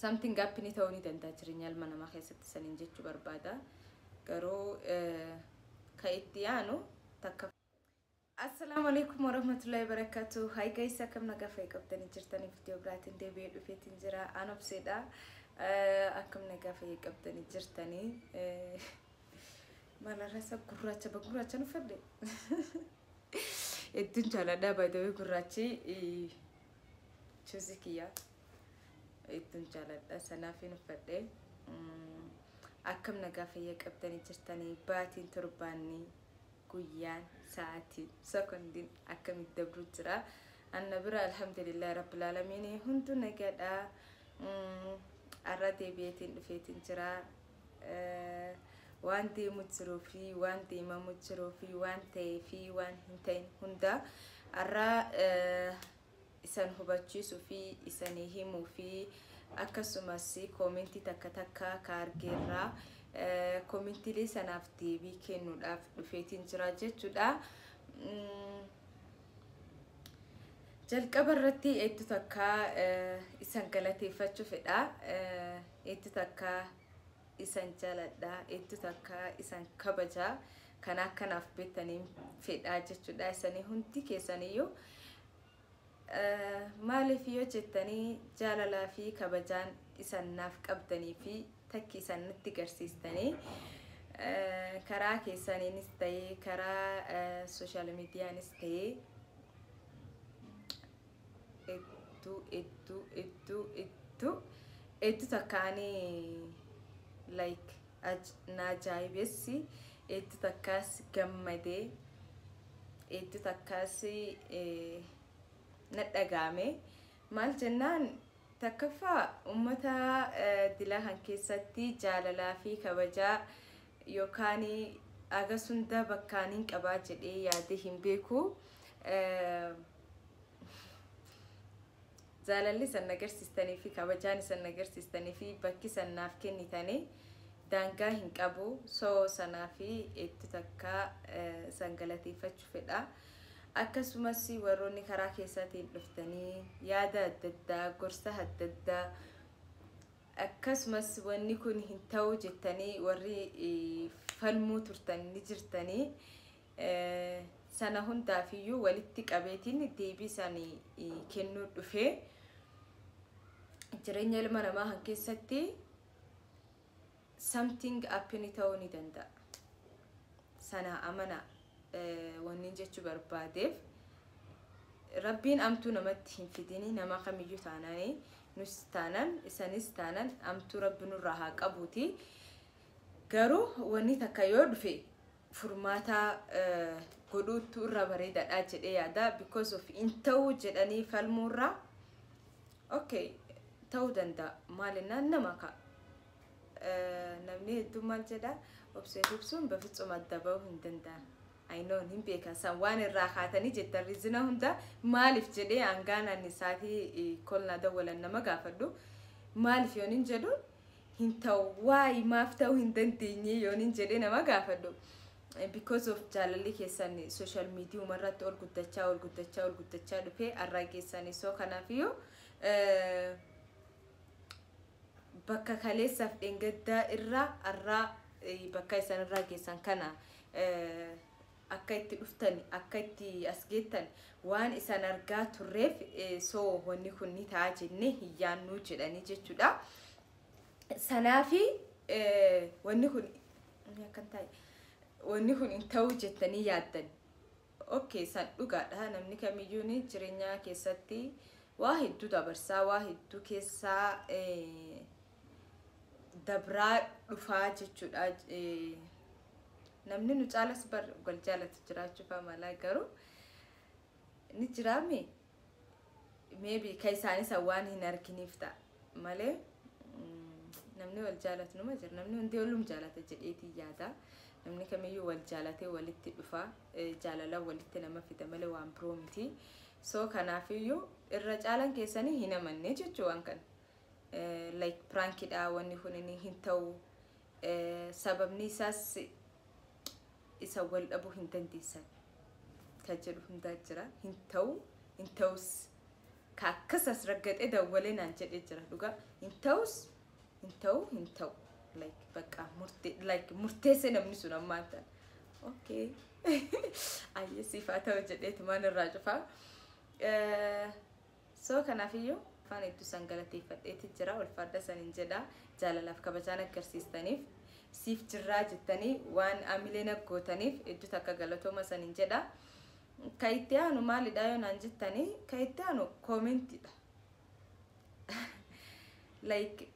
something happened ta'uu ni danda'a jireenya ilma namaa keessatti saniin jechuu barbaada garuu ka itti yaanu takka assalamu alaikum warahmatullahi wabarakatuh hi guys akkam nagaa fayyaa qabdanii jirtanii video biraatiin deebi'ee dhufeetiin jira anobseedha akkam nagaa fayyaa qabdanii jirtanii malarasa gurraacha nufadde edun jaalladha by the way gurraachi chuzikiya edun jaalladha sanaafin ufadhe akkam nagaa fayyaa qabdanii jirtanii baatiin torbaanni guyyaan sa'aatiin sekondiin akkamitti dabru jira anna bira alhamdulillah rabbil alamin hundu nagaadha arra deebi'eetiin dhufeetiin jira waan deemu jiruu fi waan deemamu jiruu fi waan ta'ee fi waan hin ta'in hunda arra isan hubachiisuu fi isanii himuu fi akkasumas koomentii takka ka argeerraa koomentii sanaaf deebii kennuudhaaf dhufeetiin jira jechuudha jalqaba irratti eetu takka isan galateeffachuu fedha eetu takka isan jaaladha eetu takka isan kabaja kana akkanaaf beektanii fedha jechuudha isanii hundi keessaniyyuu maaliif yoo jettanii jaalalaa fi kabajaan isan naaf qabdanii fi takki isan natti garsiistanii karaa keessaniinis ta'ee karaa social mediaanis ta'ee eetu takkaanii like naajaayibessi eetu takkaas gammadee eetu takkaas nadhagaame maal jennaan takkaffaa ummata dilahan keessatti jaalalaa fi kabajaa yookaan agasunda bakkaaniin qabaa jedhee yaade hin beeku jaalalli san agarsiistanii fi kabajaan san agarsiistanii fi bakki sannaaf kennitanii daangaa hin qabu soo sanaa fi eetu takka san galateeffachuu fedha akkasumas warroonni karaa keessaatiin dhuftanii yaada adda addaa gorsa adda addaa akkasumas wanni kun hin ta'u jettanii warri falmuu turtan ni jirtanii sana hundaafiyyuu walitti qabeetiin deebii isaanii kennuu dhufee jireenya ilma namaa han keessatti something happen ta'uu ni danda'a sana amana wanni jechuu barbaadeef rabbiin amtuu namatti hin fidini nama kamiyyuu taananii nus taanan isanis taanan amtuu rabbi nurraa haa qabuuti garuu wanni takka yoo dhufe furmaata godhuutu irra bareedaadha jedhee yaada because of inta'uu jedhanii falmuurraa okay ta'uu danda'a maalinaan nama ka namni hedduu maal jedha obseet ibsuun bafitsuma adda bahuu hin danda'an I know hin beeka san waan irraa kaatanii jettan rizina hunda maaliif jedhee aangaanaan isaatii kolna dawwalan nama gaafadhu maaliif yoonin jedhu hin ta'u waay maaf ta'uu hin dandeenye yoonin jedhee nama gaafadhu because of jaalalli keessan social media umarratti ol guddachaa dhufee arraa keessanii soo kanaafiyyuu bakka kaleessaaf dhengaddaa irraa arraa bakka isan irraa geessan kana akka itti dhuftani akka itti as geettan waan isan argaa turreef soo wanni kun ni ta'a jennee hin yaannuu jedhanii jechuudha sanaafi wanni kun akkan ta'e wanni kun hin ta'u jettanii yaaddan okay san dhugaadha namni kamiyyuu jireenya keessatti waa hedduu dabarsaa waa hedduu keessaa dabraa dhufaa jechuudha namni nu caalas bar wal jaalatu jiraachuuf amala garuu ni jiraame maybe ka isaanis waan hin arginiif ta'a malee namni wal jaalatu numa jira namni hundi walum jaalata jedheetii yaada namni kamiyyuu wal jaalatee walitti dhufa jaalala walitti nama fida malee waan biroo miti soo kanaafiyyuu irra caalan keessanii hin amanne jechuu waan kan like prankidha wanni kun hin ta'u sababni isaas isa wal dhabu hin dandeessan ka jedhu hundaa jira hin ta'u hin ta'us akkasas raggadhee dawwalee naan jedhee jira dhugaa hin ta'us hin ta'u like bakka murteessee namni sun ammaan ta'an okay ayye siifaa ta'u jedheetu maan irraa cufaa soo kanaafiyyuu afaan hedduu san galateeffadheeti jira ulfaadha sanin jedha jaalalaaf kabajaan agarsiistaniif siif jirraa jettanii waan amileen aggootaniif hedduu takka galatooma sanin jedha kayitti aanu maalidha yoo naan jettanii kayitti aanu koomentiidha like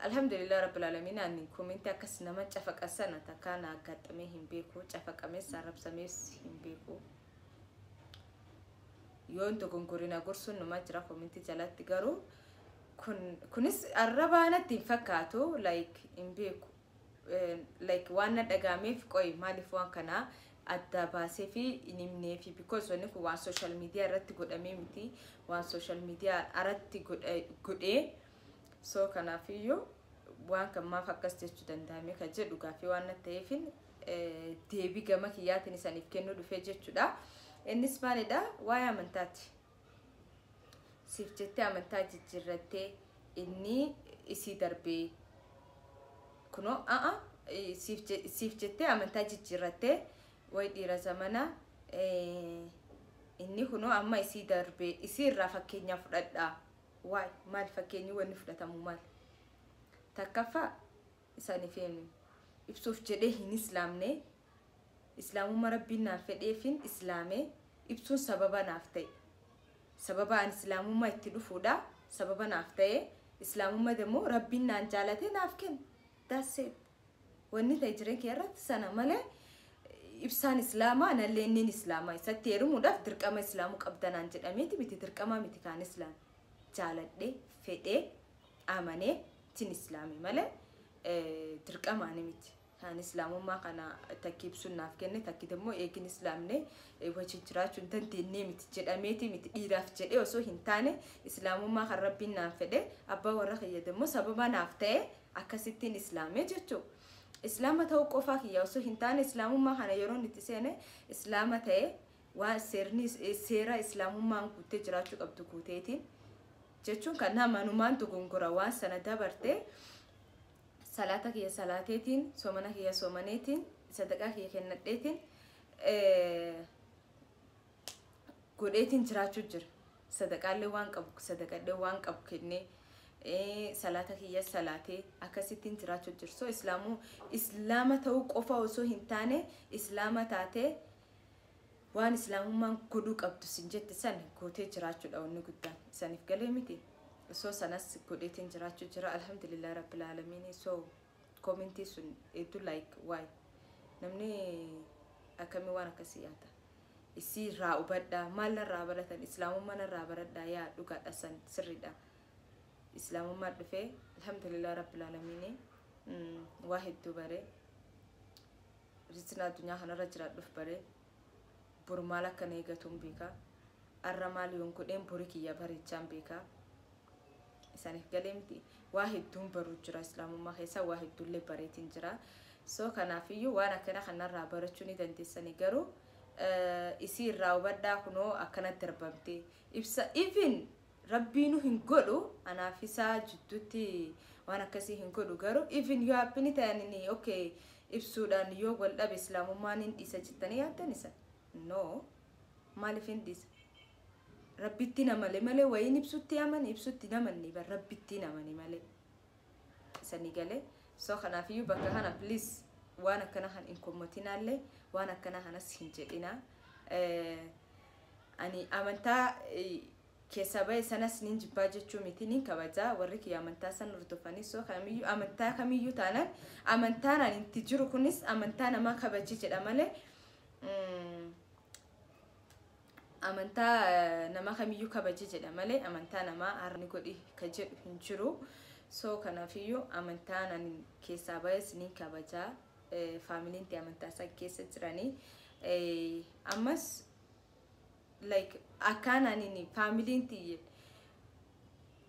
alhamdulillah rabbil alamin ani koomenti akkas nama cafaqasana takka na aggaxamee hin beeku cafaqamees arrabsamees hin beeku yoon to gongorina gorsun numa jira koomenti jalatti garuu kunis arrabaanatti fakkaatu like hin beeku like waan dhagaameef qoy maaliif waan kana adda baasee fi inimnee fi because wanni kun waan social media irratti godhamee miti waan social media irratti godhee so kanaafiyyuu waan kan maaf akkas jechuu danda'ame ka jedhu gaafii waan ta'eefin deebii gama kiyyaatiin isaniif kennuu dhufee jechuudha innis maalidha waa'ee amantaati siif jettee amantaa jijjiirrattee inni isii darbee kunoo siif jettee amantaa jijjiirrattee way dhiira zamana inni kunoo amma isii darbee isii irraa fakkeenyaa fudhadhaa waay maal fakkeenyi wanni fudhatamu maal takkaffaa isaaniif ibsuuf jedhee hin islaamne islaamummaa rabbiin naaf fedheefin islaamee ibsuun sababa naaf ta'e sababa an islaamummaa itti dhufuudha sababa naaf ta'e islaamummaa demoo rabbiin naan jaalate naaf kenna that's it wanni ta'e jireenya kee irratti sana malee ibsaan islaamaa anallee inni islaamaa isatti heerumuudhaaf dirqama islaamuu qabdanaan jedhameeti miti dirqama miti kaan islaam jaaladhe fedhee amanee tin islaamii malee dirqamaani miti kaan islaamummaa kana takki ibsuun naaf kenne takki demoo eegin islaamne wajjin jiraachuu hin dandeenye miti jedhameeti miti dhiiraaf jedhee osoo hin taane islaamummaa kan rabbiin naaf fedhe abbaa warra kiyya demoo sababa naaf ta'e akkasittiin islaamee jechuu islaama ta'uu qofaa kiyya osoo hin taane islaamummaa kana yeroo itti seene islaama ta'e waan seera islaamummaan guuttee jiraachuu qabdu guuteetiin jechuun kan namanumaan dogongora waan sana dabarte salata kiyya salaateetiin soomana kiyya soomaneetiin sadaqaa kiyya kennadheetiin godheetiin jiraachuu jira sadaqaallee waan qabu sadaqadhee waan qabu kennee salata kiyya salaatee akkasittiin jiraachuu jira so islaama ta'uu qofa osoo hin taane islaama taatee waan islaamummaan godhuu qabdu sin jette san gootee jiraachuudha wanni guddaan isaniif galee miti so sanas godheetiin jiraachuu jira alhamdulillah rabbil alamin so commenti sun edu like why namni akkamii waan akkasii yaata isii raa ubadda maal raa baratan islaamummaan raa baradda yaa dhugaadha san sirriidha islaamummaa dhufee alhamdulillah rabbil alamin waa hedduu bare rizqina addunyaa kanarra jiraadhuuf bare burmaala kana eegatuun beeka arra maal yoon godheen borii kiyya bareechaan beeka isaniif galee miti waa hedduun baruu jira islaamummaa keessa waa hedduullee bareetiin jira so kanaafiyyuu waan akkana kanarraa barachuu ni dandeessanii garuu isii irraa hubadhaa kunoo akkanatti darbamtee ibsa even rabbiinu hin godhu anaaf isaa jidduutti waan akkasii hin godhu garuu even yoo haphini ta'anii okay ibsuudhaan yoo wal dhabe islaamummaan hin dhiisa jettanii yaaddan isa no maaliif hin dhiisa rabbitti namale malee wayin ibsutti ibsutti namanni bar rabbitti namani malee isanii galee so kanaafiyyuu bakka kana please waan akkana kan hin kommotinaalle waan akkana kanas hin jedhina ani amantaa keessa bahe sanas nin jibbaa jechuu miti nin kabajaa warri kiyya amantaa san hordofanii so kamiyyuu amantaa kamiyyuu taanaan amantaan ani itti jiru kunis amantaa namaa kabaji jedha malee amantaa nama kamiyyuu kabaji jedha malee amantaa namaa harni godhi ka jedhu hin jiru so kanaafiyyuu amantaan ani keessaa bahes nin kabajaa faamiliin ti amantaa san keessa jiranii ammas like akana nini familiin ti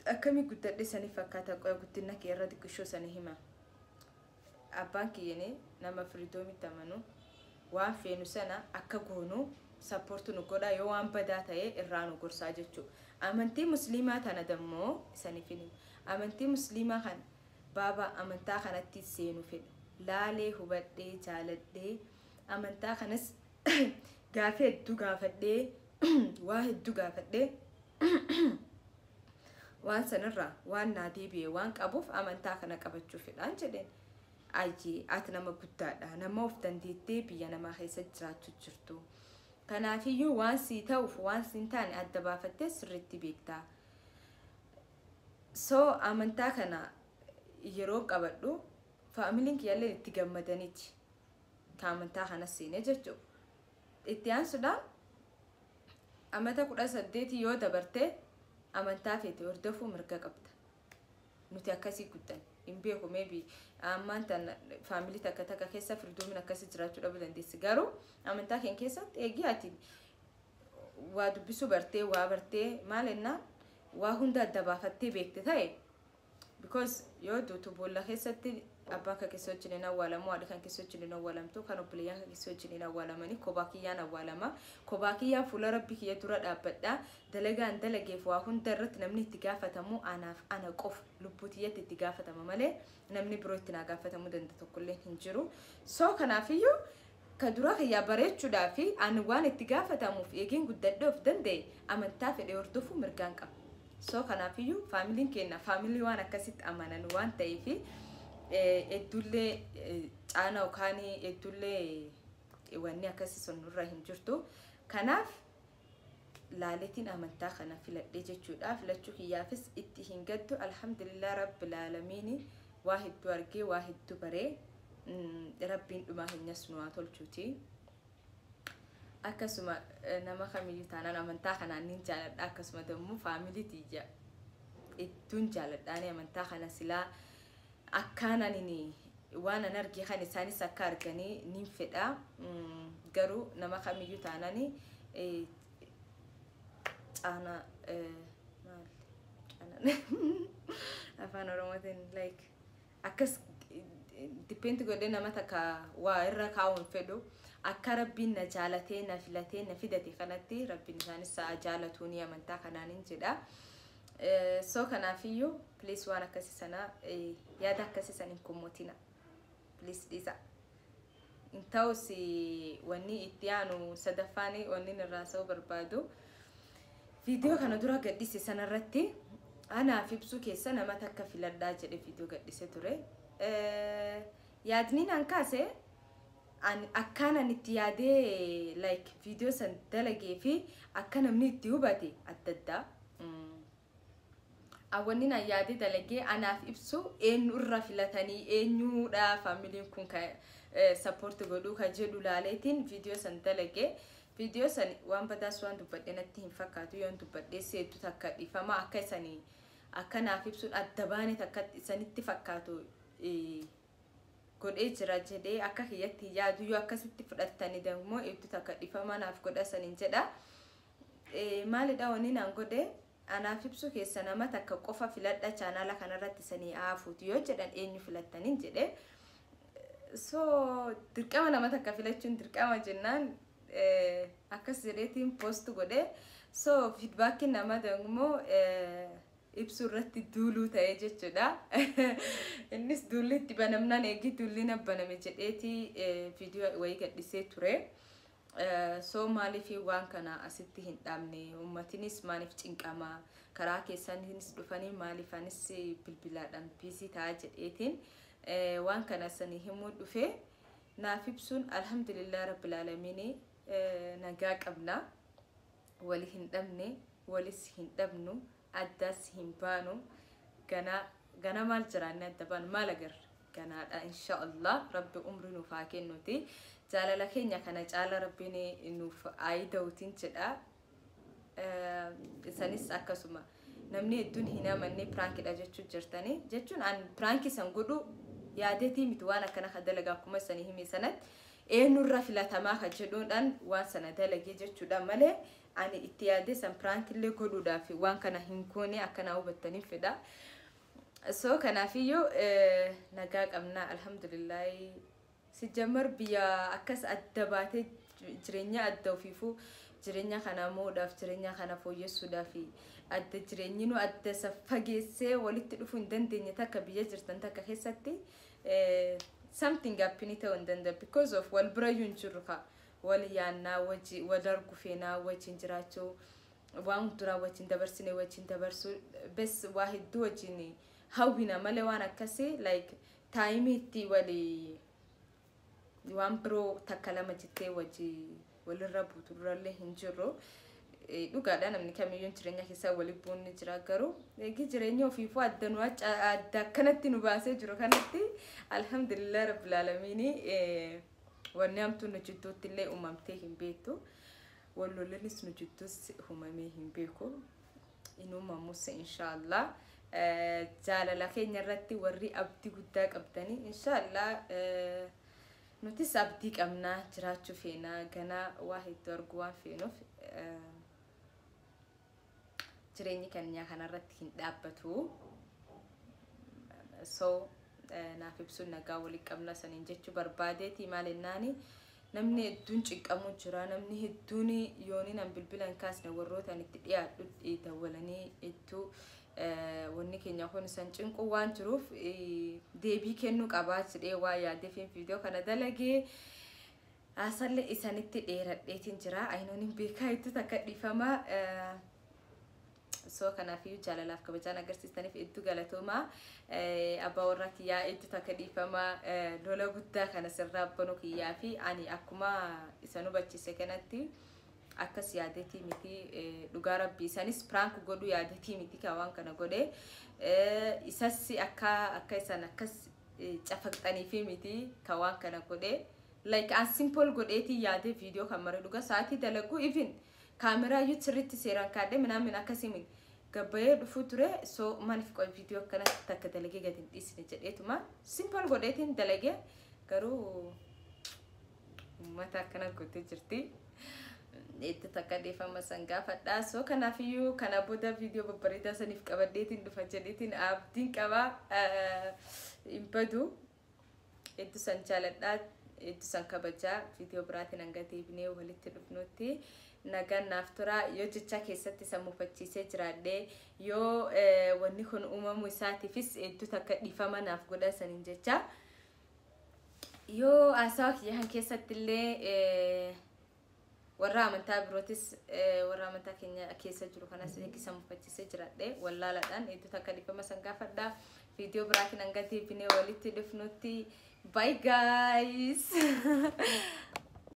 akami guddadhe sani fakkaata qoy guddina kee irra dikkisho sani hima abbaan kiyene nama freedom tamanu waan feenu sana akka goonu sappoortu nu godha yoo waan badaa ta'e irraa nu gorsaa jechuudha. Amantii musliimaa tana dammoo isaniif hima. Amantii musliimaa kan baaba amantaa kanatti seenu fedha. Laalee hubadhee jaaladhee amantaa kanas gaafii hedduu gaafadhee waa hedduu gaafadhee waan sanirraa waan naa deebi'e waan qabuuf amantaa kana qabachuu fedhaan jedheen. Ayyee ati nama guddaadha, nama of dandeettee biyya namaa keessa jiraachuu jirtu. Kanaafiyyuu waan sii ta'uuf waan siin taane adda baafattee sirriitti beektaa. So amantaa kana yeroo qabadhu faamiliin kiyyaallee itti gammadaniiti ka amantaa kana seenee jechuudha. Itti aansuudhaan amata 18 yoo dabartee amantaa feete hordofuu mirga qabda. Nuti akkasii guddan hin beeku maybe ammaan tan faamilii takka keessa firdoomin akkasii jiraachuu dhabuu dandeessi. Garuu amantaa keenya keessatti eegii ati waa dubbisuu bartee waa bartee maal ennaan waa hunda adda baafattee beekte ta'e because yoo duutu boolla keessatti abbaan kan keessa wajjin awwaalamu haadha kan keessa wajjin awwaalamtu kan obboleeyyan kan keessa wajjin awwaalamanii kophaa kiyyaan awwaalama. Kophaa kiyyaan fuula rabbi kiyya dura dhaabbadha. Dalagaan dalageef waa hunda irratti namni itti gaafatamu anaaf ana qof lubbuu tiyyatti itti gaafatama malee namni biroo itti naa gaafatamuu danda'u tokkollee hin jiru. So kanaafiyyuu ka dura kiyyaa bareechuudhaa fi ani waan itti gaafatamuuf eegeen guddadhee of danda'e amantaa fedhee hordofuu mirgaan qaba. So kanaafiyyuu faamiliin keenya faamilii waan akkasitti amanan waan ta'eef edduullee caana yookaan edduullee wanni akkasii sun nurra hin jirtu. Kanaaf laaletiin amantaa kana filadhee jechuudha. Filachuu kiyyaafis itti hin gaddu. Alhamdulillah rabbil aalamiin waa hedduu argee waa hedduu baree rabbiin dhumaa keenyas nu haa tolchuuti. Akkasuma nama kamiyyuu taanaan amantaa kanaan nin jaaladha. Akkasuma dammoo faamilii tiyya hedduun jaaladhaan amantaa kana silaa akkaanani waan an argee kan isaanis akka arganii nin fedha. Garuu nama kamiyyuu taanani caana afaan oromootiin like akkas depend godhee nama takka waa irra kaa'uun fedhu akka rabbiin na jaalatee na filatee na fidate kanatti rabbiin isaanis jaalatuuni amantaa kanaanin jedha. So kanaafiyyuu please waan akkasii sana yaada akkasii sana hin kummotina please dhiisa. Ta'us wanni itti aanu sadaffaanii wanni irraa sa'uu barbaadu viidiyoo kana dura gadhiise sanarratti anaaf ibsuu keessa nama takka filadhaa jedhe viidiyoo gadhiise ture. Yaadniin an kaase akkaanan itti yaadee like viidiyoo san dalagee fi akka namni itti hubate adda addaa. Awwanni na yaadee dalagee anaaf ibsu eenyu irra filatanii eenyuudha faamiliin kun ka support godhuu ka jedhu laaleetiin viidiyoo san dalagee. Viidiyoo san waan badaas waan dubbadhee natti hin fakkaatu yoon dubbadhee seetu takka dhifama akka isanii akka naaf ibsuun adda baane takka isanitti fakkaatu godhee jira jedhee akka kiyyatti yaadu yoo akkasitti fudhattanii dammoo eebtu takka dhifama naaf godha saniin jedha. Maalidha wanni naan godhee anaaf ibsu keessa nama takka qofa filadha chaanaala kanarratti sanii aafuuti yoo jedhan eenyu filattaniin jedhe. So dirqama nama takka filachuun dirqama jennaan akkas jedheetiin post godhe. So feedbackin nama dammoo ibsu irratti duuluu ta'ee jechuudha. Innis duulli itti banamnaan eegi duulli baname jedheeti viidiyoo wayii gadhisee ture. So maaliif waan kana asitti hin dhaabne ummatinis maaliif cinqama karaa keessanis dhufanii maaliif anis bilbilaadhaan biisii ta'a jedheetiin waan kana sanii himuu dhufe naaf ibsuun alhamdulillah rabbil aalamiin nagaa qabna wali hin dhabne walis hin dhabnu addas hin baanu gana maal jiraanne adda baanu maal agarra ganaadha inshallah rabbi umrii nuuf haa kennuuti. Jaalala keenya kana caala rabbiin nuuf aayidawutiin jedha. Isanis akkasuma namni hedduun hin amanne piraankiidha jechuun jirtanii jechuun an piraankii san godhu yaadeetii miti waan akkana ka dalagaa akkuma sanii hime sanatti eenyurra filatamaa ka jedhuudhaan waan sana dalagee jechuudha malee ani itti yaadee san piraankiillee godhuudhaaf waan kana hin goone akkana hubattaniif fedha. So kanaafiyyuu nagaa qabna alhamdulillah. Sijamar biya akkas adda baatee jireenya adda ofiifuu jireenya kana moodhaaf jireenya kana fooyyessuudhaaf adda jireenyi nu adda fageessee walitti dhufuu hin dandeenye takka biyya jirtan takka keessatti something happen ta'uu hin danda'a because of wal bira yuun jirru ka wal yaannaa wajji wal argu feenaa wajjin jiraachuu waan duraa wajjin dabarsine wajjin dabarsuu bes waa hedduu wajjin hawwina malee waan akkasii like time itti walii waan biroo takka lama jettee wajji walirra buutu durallee hin jirru dhugaadha namni kamiyyuu jireenya keessa walii buunni jira garuu eegi jireenya ofiifuu adda nu adda akkanatti nu baasee jiru kanatti alhamdulillah rabbil alamin wanni hamtuu nu jidduutti illee uumamtee hin beektu walloleenis nu jidduus uumamee hin beeku inuumamus inshallah jaalala keenya irratti warri abdii guddaa qabdanii inshallah nutis abdii qabnaa jiraachuu feenaa ganaa waa hedduu arguu waan feenuuf jireenyi keenya kanarratti hin dhaabbatu so naaf ibsuun nagaa walii qabna saniin jechuu barbaadeeti maal ennaani namni hedduun cinqamuu jira namni hedduun yooni nan bilbilan kaasne warrootaan itti dhiyaadhu dawwalanii hedduu wanni keenya kun san cinquu waan jiruuf deebii kennuu qabaa jedhee waa yaadee viidiyoo kana dalagee asalle isanitti dheeradheetiin jira ayinoon beekaa itti takka dhiifama so kanaafiyyuu jaalalaaf kabajaan agarsiistaniif hedduu galatooma abbaa warraa kiyyaa hedduu takka dhiifama lola guddaa kana sirraa abbanuu kiyyaa fi ani akkuma isan hubachiise kanatti akkas yaadetii miti dhugaa rabbii isanis prank godhu yaadetii miti ka waan kana godhe isas akka isan akkas cafaqxanii fi miti ka waan kana godhe like an simple godheeti yaade video kan mara dhuga saati dalagu even kamera yu sirritti seeran kaade minaamin akkasimi gabbaye dhufu ture so manif qoy video kana takka dalage gadin dhisne jedheetuma simple godheetiin dalage garuu mata kana godhe jirti itti takka deefama sangaa fadhaa so kanaafiyyuu kana booda video babbareedaa saniif qabadheetiin dhufa jedheetiin abdiin qaba impadu itti san jaaladhaa itti san kabajaa video biraatiin hanga deebinee walitti dhufnutti nagaan naaf tura yoo jecha keessatti sammuufachiisee jiraadhee yoo wanni kun uumamu isaatiifis hedduu takka dhiifama naaf godha saniin jecha yoo asaa kiyyan keessatti illee warra amantaa birootis warra amantaa keenya keessa jiru kanas eegi sammuufachiisee jiraadhee wallaaladhaan hedduu takka dhiifama san gaafadhaa video biraatiin hanga deebinee walitti dhufnutti bye guys